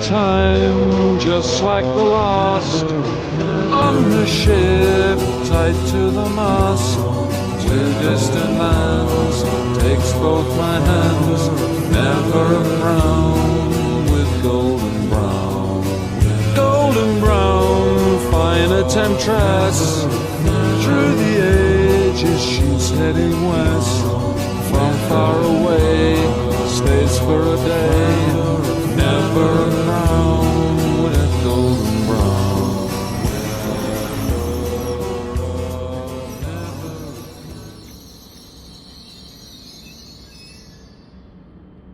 time just like the last, on the ship tied to the mast. Two distant lands takes both my hands, never a frown with golden brown. Golden brown, fine a temptress, through the ages she's heading west.